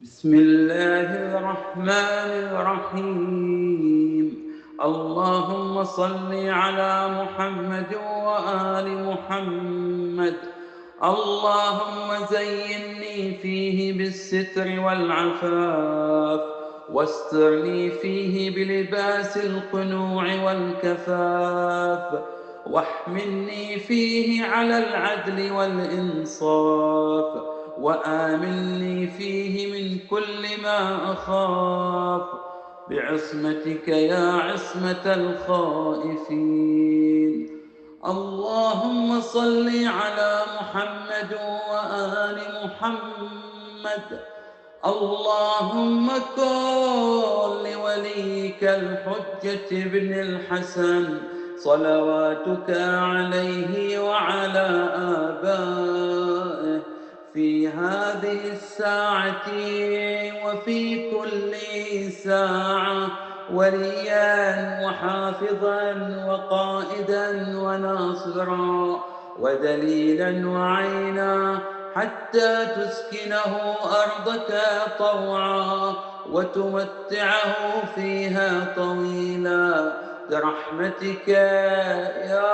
بسم الله الرحمن الرحيم. اللهم صل على محمد وآل محمد. اللهم زينني فيه بالستر والعفاف، واسترني فيه بلباس القنوع والكفاف، واحملني فيه على العدل والإنصاف، وآمني فيه من كل ما أخاف، بعصمتك يا عصمة الخائفين. اللهم صل على محمد وآل محمد. اللهم كن لوليك الحجة بن الحسن صلواتك عليه وعلى آبائه في هذه الساعة وفي كل ساعة وليا وحافظا وقائدا وناصرا ودليلا وعينا، حتى تسكنه أرضك طوعا وتمتعه فيها طويلا برحمتك يا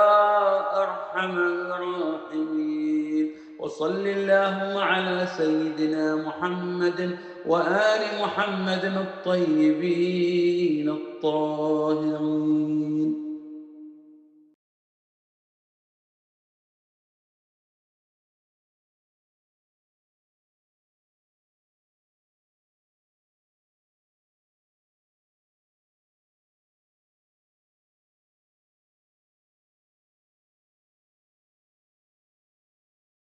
أرحم الراحمين. وصل اللهم على سيدنا محمد وآل محمد الطيبين الطاهرين.